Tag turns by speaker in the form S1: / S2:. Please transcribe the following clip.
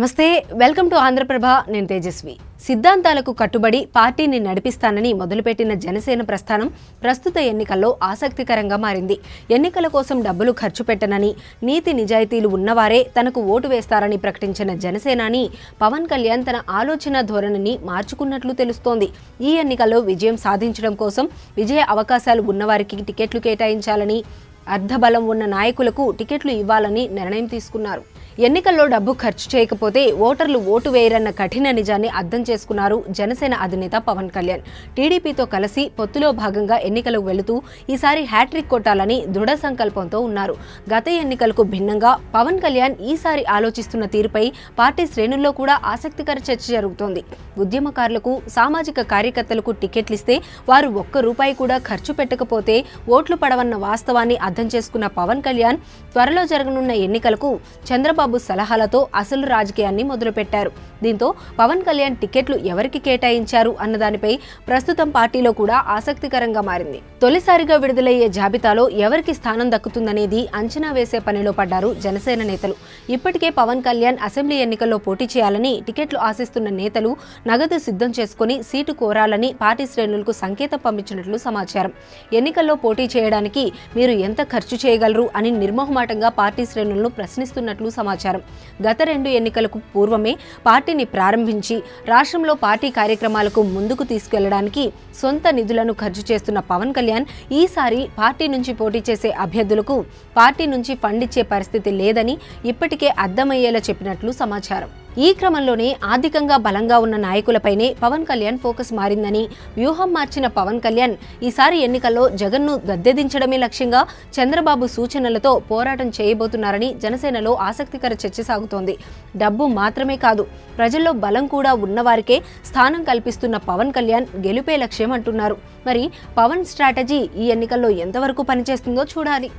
S1: నమస్తే welcome to Andhraprabha నేను తేజస్వి సిద్ధాంతాలకు కట్టుబడి పార్టీని నడిపిస్తానని మొదలుపెట్టిన జనసేన ప్రస్థానం ప్రస్తుత ఎన్నికల్లో ఆసక్తికరంగా మారింది. ఎన్నికల కోసం డబ్బులు ఖర్చు పెట్టనని నీతి నిజాయితీలు ఉన్నవారే తనకు ఓటు వేస్తారని ప్రకటించిన జనసేనాని పవన్ కళ్యాణ్ తన ఆలోచన ధోరణిని మార్చుకున్నట్లు తెలుస్తోంది. ఈ ఎన్నికల్లో విజయం సాధించడం కోసం విజయ అవకాశాలు ఉన్నవారికి టికెట్లు కేటాయించాలని అర్ధబలం ఉన్న నాయకులకు టికెట్లు ఇవ్వాలని నిర్ణయం తీసుకున్నారు. ఎన్నికల్లో డబ్బు ఖర్చు చేయకపోతే ఓటర్లు ఓటు వేయరన్న కఠిన నిజాన్ని అర్థం చేసుకున్నారు జనసేన అధినేత పవన్ కళ్యాణ్. టీడీపీతో కలిసి పొత్తులో భాగంగా ఎన్నికలకు వెళుతూ ఈసారి హ్యాట్రిక్ కొట్టాలని దృఢ సంకల్పంతో ఉన్నారు. గత ఎన్నికలకు భిన్నంగా పవన్ కళ్యాణ్ ఈసారి ఆలోచిస్తున్న తీరుపై పార్టీ శ్రేణుల్లో కూడా ఆసక్తికర చర్చ జరుగుతోంది. ఉద్యమకారులకు సామాజిక కార్యకర్తలకు టికెట్లిస్తే వారు ₹1 కూడా ఖర్చు పెట్టకపోతే ఓట్లు పడవన్న వాస్తవాన్ని అర్థం చేసుకున్న పవన్ కళ్యాణ్ త్వరలో జరగనున్న ఎన్నికలకు చంద్రబాబు సలహాలతో అసలు రాజకీయాన్ని మొదలుపెట్టారు. దీంతో పవన్ కళ్యాణ్ టికెట్లు ఎవరికి కేటాయించారు అన్నదానిపై ప్రస్తుతం పార్టీలో కూడా ఆసక్తికరంగా మారింది. తొలిసారిగా విడుదలయ్యే జాబితాలో ఎవరికి స్థానం దక్కుతుందనేది అంచనా వేసే పనిలో పడ్డారు జనసేన నేతలు. ఇప్పటికే పవన్ కళ్యాణ్ అసెంబ్లీ ఎన్నికల్లో పోటీ చేయాలని టికెట్లు ఆశిస్తున్న నేతలు నగదు సిద్ధం చేసుకుని సీటు కోరాలని పార్టీ శ్రేణులకు సంకేతం పంపించినట్లు సమాచారం. ఎన్నికల్లో పోటీ చేయడానికి మీరు ఎంత ఖర్చు చేయగలరు అని నిర్మోహమాటంగా పార్టీ శ్రేణులను ప్రశ్నిస్తున్నట్లు సమాచారం. గత 2 ఎన్నికలకు పూర్వమే పార్టీని ప్రారంభించి రాష్ట్రంలో పార్టీ కార్యక్రమాలకు ముందుకు తీసుకెళ్లడానికి సొంత నిధులను ఖర్చు చేస్తున్న పవన్ కళ్యాణ్ ఈసారి పార్టీ నుంచి పోటీ చేసే అభ్యర్థులకు పార్టీ నుంచి ఫండ్ ఇచ్చే పరిస్థితి లేదని ఇప్పటికే అర్థమయ్యేలా చెప్పినట్లు సమాచారం. ఈ క్రమంలోనే ఆర్థికంగా బలంగా ఉన్న నాయకులపైనే పవన్ కళ్యాణ్ ఫోకస్ మారిందని, వ్యూహం మార్చిన పవన్ కళ్యాణ్ ఈసారి ఎన్నికల్లో జగన్ను గద్దెదించడమే లక్ష్యంగా చంద్రబాబు సూచనలతో పోరాటం చేయబోతున్నారని జనసేనలో ఆసక్తికర చర్చ సాగుతోంది. డబ్బు మాత్రమే కాదు, ప్రజల్లో బలం కూడా ఉన్నవారికే స్థానం కల్పిస్తున్న పవన్ కళ్యాణ్ గెలుపే లక్ష్యం అంటున్నారు. మరి పవన్ స్ట్రాటజీ ఈ ఎన్నికల్లో ఎంతవరకు పనిచేస్తుందో చూడాలి.